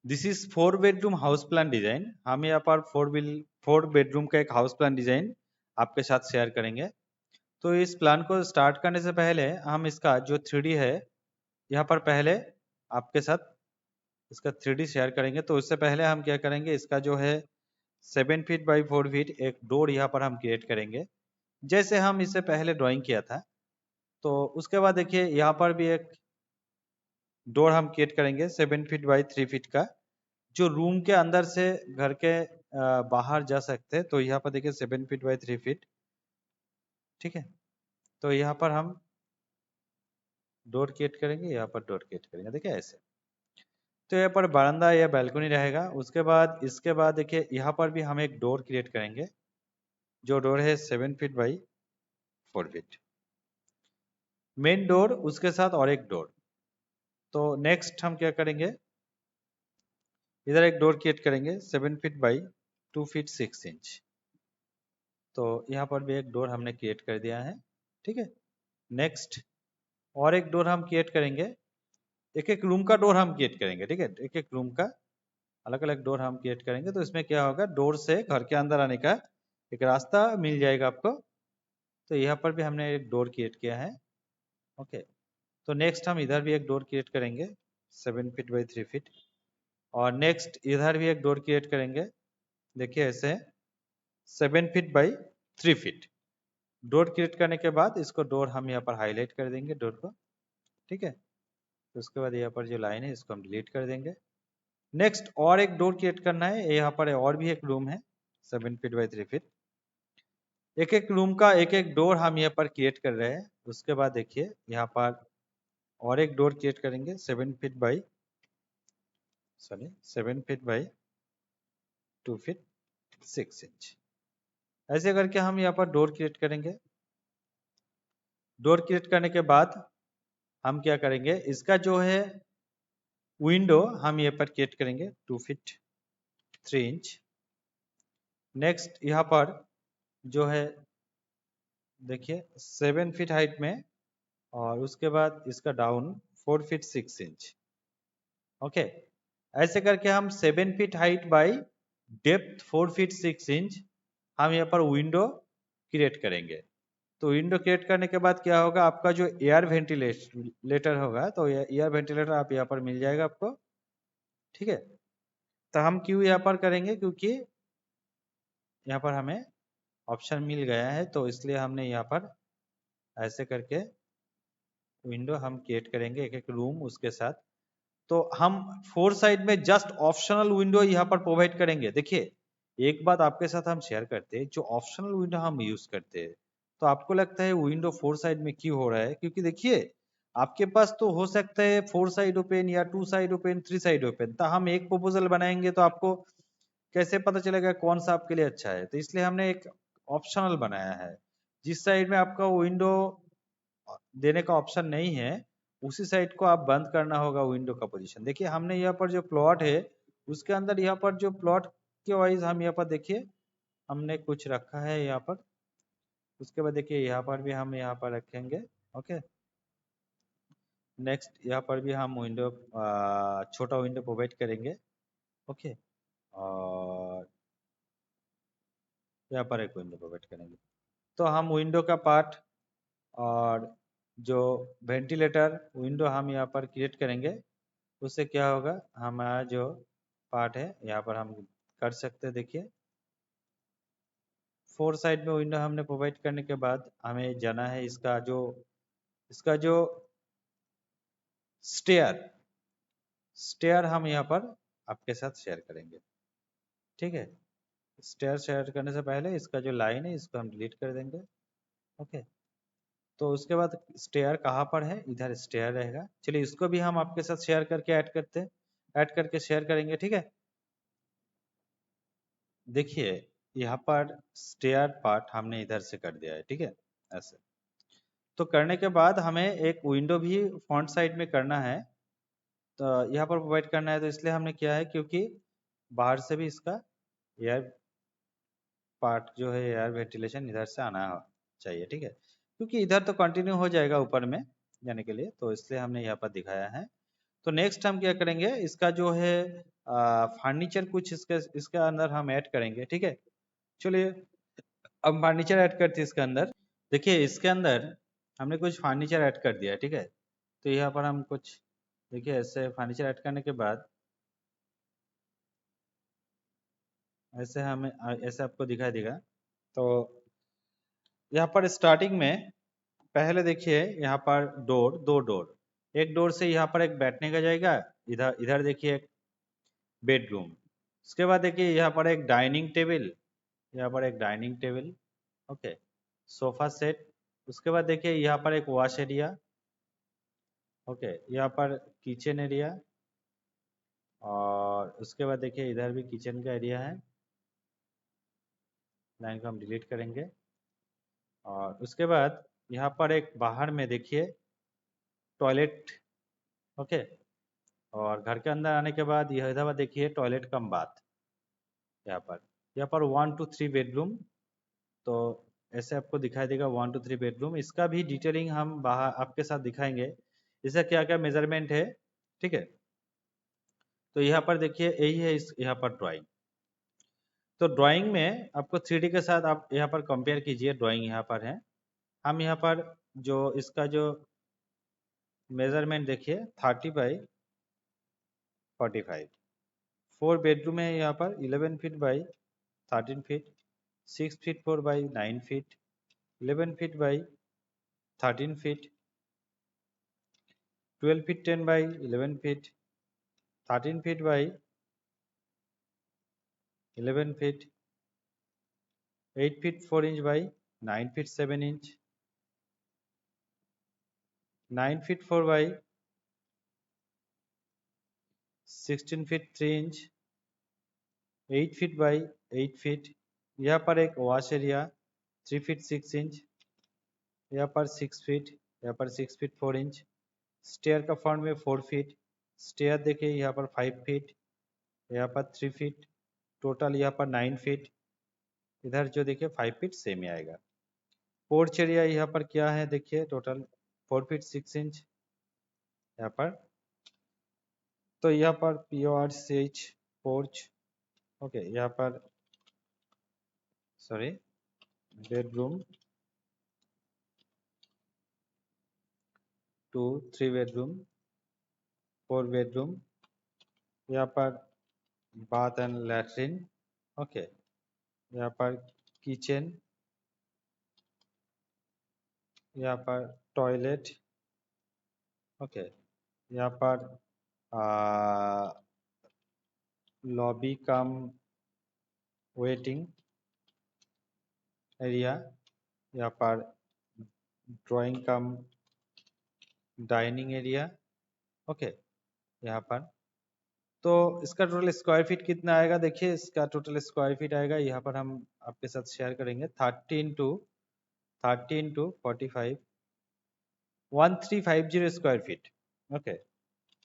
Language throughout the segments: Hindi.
This is 4 bedroom house plan design. हम यहाँ पर 4 बेडरूम का एक हाउस प्लान डिजाइन आपके साथ शेयर करेंगे। तो इस प्लान को स्टार्ट करने से पहले हम इसका जो 3D है यहाँ पर पहले आपके साथ इसका 3D शेयर करेंगे। तो उससे पहले हम क्या करेंगे, इसका जो है 7 फीट बाई 4 फीट एक डोर यहाँ पर हम क्रिएट करेंगे, जैसे हम इससे पहले ड्राइंग किया था। तो उसके बाद देखिए यहाँ पर भी एक डोर हम क्रिएट करेंगे 7 फीट बाई 3 फीट का, जो रूम के अंदर से घर के बाहर जा सकते हैं। तो यहाँ पर देखिए 7 फीट बाई 3 फीट, ठीक है। तो यहाँ पर हम डोर क्रिएट करेंगे, यहाँ पर डोर क्रिएट करेंगे, देखिए ऐसे। तो यहाँ पर बरामदा या बैल्कनी रहेगा। उसके बाद इसके बाद देखिए यहाँ पर भी हम एक डोर क्रिएट करेंगे, जो डोर है 7 feet by 4 feet, main door उसके साथ और एक डोर। तो नेक्स्ट हम क्या करेंगे, इधर एक डोर क्रिएट करेंगे 7 फीट बाई 2 फीट 6 इंच। तो यहाँ पर भी एक डोर हमने क्रिएट कर दिया है, ठीक है। नेक्स्ट और एक डोर हम क्रिएट करेंगे, एक एक रूम का डोर हम क्रिएट करेंगे, ठीक है। एक एक रूम का अलग अलग डोर हम क्रिएट करेंगे। तो इसमें क्या होगा, डोर से घर के अंदर आने का एक रास्ता मिल जाएगा आपको। तो यहाँ पर भी हमने एक डोर क्रिएट किया है, ओके। तो नेक्स्ट हम इधर भी एक डोर क्रिएट करेंगे 7 फीट बाई 3 फीट, और नेक्स्ट इधर भी एक डोर क्रिएट करेंगे, देखिए ऐसे 7 feet by 3 feet. Door create करने के बाद इसको डोर हम यहाँ पर हाईलाइट कर देंगे डोर को, ठीक है। तो उसके बाद यहाँ पर जो लाइन है इसको हम डिलीट कर देंगे। नेक्स्ट और एक डोर क्रिएट करना है, यहाँ पर और भी एक रूम है 7 फीट बाई 3 फीट। एक एक रूम का एक एक डोर हम यहाँ पर क्रिएट कर रहे हैं। उसके बाद देखिए यहाँ पर और एक डोर क्रिएट करेंगे 7 फीट बाई 2 फीट 6 इंच। ऐसे करके हम यहाँ पर डोर क्रिएट करेंगे। डोर क्रिएट करने के बाद हम क्या करेंगे, इसका जो है विंडो हम यहाँ पर क्रिएट करेंगे 2 फीट 3 इंच। नेक्स्ट यहाँ पर जो है देखिए 7 फीट हाइट में, और उसके बाद इसका डाउन 4 फीट 6 इंच, ओके। ऐसे करके हम 7 feet height by depth 4 feet 6 inch हम यहाँ पर विंडो क्रिएट करेंगे। तो विंडो क्रिएट करने के बाद क्या होगा, आपका जो एयर वेंटिलेटर होगा, तो एयर वेंटिलेटर आप यहाँ पर मिल जाएगा आपको, ठीक है। तो हम क्यों यहाँ पर करेंगे, क्योंकि यहाँ पर हमें ऑप्शन मिल गया है, तो इसलिए हमने यहाँ पर ऐसे करके विंडो हम क्रिएट करेंगे एक एक रूम उसके साथ। तो हम 4 साइड में जस्ट ऑप्शनल विंडो यहाँ पर प्रोवाइड करेंगे। देखिए एक बात आपके साथ हम शेयर करते हैं, जो ऑप्शनल विंडो हम यूज करते हैं, तो आपको लगता है विंडो 4 साइड में क्यों हो रहा है, क्योंकि देखिए आपके पास तो हो सकता है 4 साइड ओपन या 2 साइड ओपन 3 साइड ओपन। तो हम एक प्रपोजल बनाएंगे तो आपको कैसे पता चलेगा कौन सा आपके लिए अच्छा है। तो इसलिए हमने एक ऑप्शनल बनाया है, जिस साइड में आपका विंडो देने का ऑप्शन नहीं है, उसी साइड को आप बंद करना होगा विंडो का पोजीशन। देखिए हमने यहाँ पर जो प्लॉट है उसके अंदर यहाँ पर जो प्लॉट के वाइज हम यहाँ पर देखिए हमने कुछ रखा है यहाँ पर। उसके बाद देखिए यहाँ पर भी हम यहाँ पर रखेंगे, ओके। नेक्स्ट यहाँ पर भी हम विंडो छोटा विंडो प्रोवाइड करेंगे, ओके। और यहाँ पर एक विंडो प्रोवाइड करेंगे। तो हम विंडो का पार्ट और जो वेंटिलेटर विंडो हम यहाँ पर क्रिएट करेंगे, उससे क्या होगा, हमारा जो पार्ट है यहाँ पर हम कर सकते हैं। देखिए 4 साइड में विंडो हमने प्रोवाइड करने के बाद हमें जाना है इसका जो स्टेयर हम यहाँ पर आपके साथ शेयर करेंगे, ठीक है। स्टेयर शेयर करने से पहले इसका जो लाइन है इसको हम डिलीट कर देंगे, ओके। तो उसके बाद स्टेयर कहाँ पर है, इधर स्टेयर रहेगा। चलिए इसको भी हम आपके साथ शेयर करके ऐड करते हैं, ऐड करके शेयर करेंगे, ठीक है। देखिए यहाँ पर स्टेयर पार्ट हमने इधर से कर दिया है, ठीक है, ऐसे। तो करने के बाद हमें एक विंडो भी फ्रंट साइड में करना है, तो यहाँ पर प्रोवाइड करना है। तो इसलिए हमने किया है क्योंकि बाहर से भी इसका एयर पार्ट जो है एयर वेंटिलेशन इधर से आना चाहिए, ठीक है। क्योंकि इधर तो कंटिन्यू हो जाएगा ऊपर में जाने के लिए, तो इसलिए हमने यहाँ पर दिखाया है। तो नेक्स्ट हम क्या करेंगे, इसका जो है फर्नीचर कुछ इसके अंदर हम ऐड करेंगे, ठीक है। चलिए अब फर्नीचर ऐड करते हैं इसके अंदर। देखिए इसके अंदर हमने कुछ फर्नीचर ऐड कर दिया, ठीक है। तो यहाँ पर हम कुछ देखिए ऐसे फर्नीचर ऐड करने के बाद ऐसे हमें ऐसे आपको दिखाई देगा। तो यहाँ पर स्टार्टिंग में पहले देखिए यहाँ पर दो डोर, एक डोर से यहाँ पर एक बैठने का जाएगा, इधर इधर देखिए एक बेडरूम। उसके बाद देखिए यहाँ पर एक डाइनिंग टेबल, यहाँ पर एक dining table, okay, sofa set. उसके बाद देखिए यहाँ पर एक वॉश एरिया, ओके, यहाँ पर किचन एरिया, और उसके बाद देखिए इधर भी किचन का एरिया है। लाइन को हम डिलीट करेंगे। और उसके बाद यहाँ पर एक बाहर में देखिए टॉयलेट, ओके। और घर के अंदर आने के बाद यह इधर देखिए टॉयलेट कम बाथ। यहाँ पर 1 to 3 बेडरूम। तो ऐसे आपको दिखाई देगा 1 to 3 बेडरूम। इसका भी डिटेलिंग हम बाहर आपके साथ दिखाएंगे, इसका क्या क्या मेजरमेंट है, ठीक है। तो यहाँ पर देखिए यही है इस यहाँ पर ड्राइंग। तो ड्राइंग में आपको 3D के साथ आप यहाँ पर कंपेयर कीजिए। ड्राइंग यहाँ पर है, हम यहाँ पर जो इसका जो मेजरमेंट देखिए 30 by 45। 4 बेडरूम है यहाँ पर 11 feet by 13 feet, 6 feet 4 by 9 feet, 11 feet by 13 feet, 12 feet 10 by 11 feet, 13 feet by 11 feet, 8 feet 4 inch by 9 feet 7 inch, 9 feet 4 by 16 feet 3 inch, 8 feet by 8 feet. यहाँ पर एक वॉश एरिया 3 फीट 6 इंच, यहाँ पर 6 फीट, यहाँ पर 6 फीट 4 इंच। स्टेयर का फ्रंट में 4 फीट, स्टेयर देखिए यहाँ पर 5 फीट, यहाँ पर 3 फीट, टोटल यहाँ पर 9 फीट। इधर जो देखिए 5 फीट सेम ही आएगा। पोर्च एरिया यहाँ पर क्या है देखिए टोटल 4 फीट 6 इंच यहाँ पर। तो यहाँ पर PORCH पोर्च, ओके। यहाँ पर सॉरी बेडरूम 2 3 बेडरूम 4 बेडरूम, यहाँ पर बाथ एंड लैट्रिन, ओके। यहाँ पर किचन, यहाँ पर टॉयलेट, ओके। यहाँ पर लॉबी कम वेटिंग एरिया, यहाँ पर ड्राइंग कम डाइनिंग एरिया, ओके। यहाँ पर तो इसका टोटल स्क्वायर फीट कितना आएगा देखिए, इसका टोटल स्क्वायर फीट आएगा यहाँ पर हम आपके साथ शेयर करेंगे 30 into 45 1350 स्क्वायर फीट, ओके।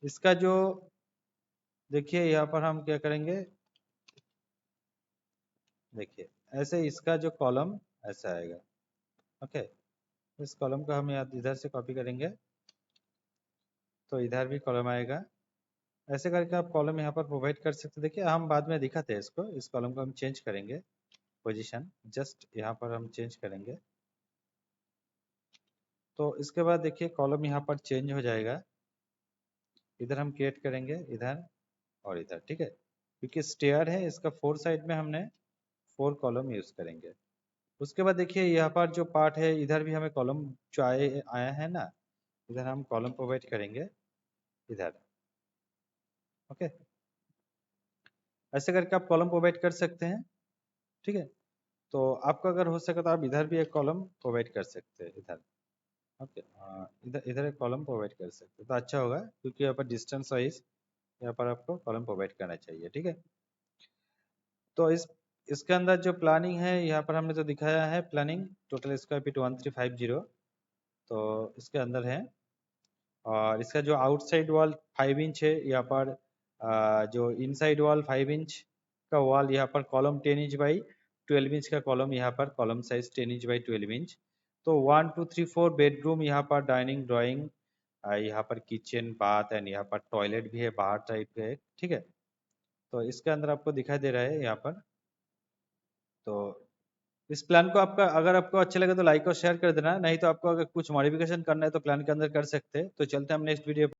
इसका जो देखिए यहाँ पर हम क्या करेंगे, देखिए ऐसे इसका जो कॉलम ऐसा आएगा, ओके। इस कॉलम को हम यहाँ इधर से कॉपी करेंगे तो इधर भी कॉलम आएगा। ऐसे करके आप कॉलम यहाँ पर प्रोवाइड कर सकते हैं। देखिए हम बाद में दिखाते हैं इसको, इस कॉलम को हम चेंज करेंगे पोजीशन, जस्ट यहाँ पर हम चेंज करेंगे। तो इसके बाद देखिए कॉलम यहाँ पर चेंज हो जाएगा। इधर हम क्रिएट करेंगे, इधर और इधर, ठीक है। क्योंकि स्टेयर है इसका 4 साइड में हमने 4 कॉलम यूज करेंगे। उसके बाद देखिए यहाँ पर जो पार्ट है इधर भी हमें कॉलम जो आया है ना, इधर हम कॉलम प्रोवाइड करेंगे इधर, ओके। ऐसे करके आप कॉलम प्रोवाइड कर सकते हैं, ठीक है। तो आपका अगर हो सके तो आप इधर भी एक कॉलम प्रोवाइड कर सकते हैं इधर, ओके। इधर इधर एक कॉलम प्रोवाइड कर सकते हैं तो अच्छा होगा, क्योंकि यहाँ पर डिस्टेंस वाइज यहाँ पर आपको कॉलम प्रोवाइड करना चाहिए, ठीक है। तो इसके अंदर जो प्लानिंग है यहाँ पर हमने जो दिखाया है प्लानिंग, टोटल स्क्वायर फीट 1350 तो इसके अंदर है। और इसका जो आउटसाइड वॉल 5 इंच है, यहाँ पर जो इनसाइड वॉल 5 इंच का वॉल, यहाँ पर कॉलम 10 इंच बाई 12 इंच का कॉलम, यहाँ पर column size 10 inch by 12 inch. तो 1 2 3 4 बेडरूम, यहाँ पर डाइनिंग ड्राइंग, यहाँ पर किचन बाथ एंड यहाँ पर टॉयलेट भी है बाहर टाइप है, ठीक है। तो इसके अंदर आपको दिखाई दे रहा है यहाँ पर। तो इस प्लान को आपका अगर आपको अच्छा लगे तो लाइक और शेयर कर देना, नहीं तो आपको अगर कुछ मॉडिफिकेशन करना है तो प्लान के अंदर कर सकते हैं। तो चलते हैं हम नेक्स्ट वीडियो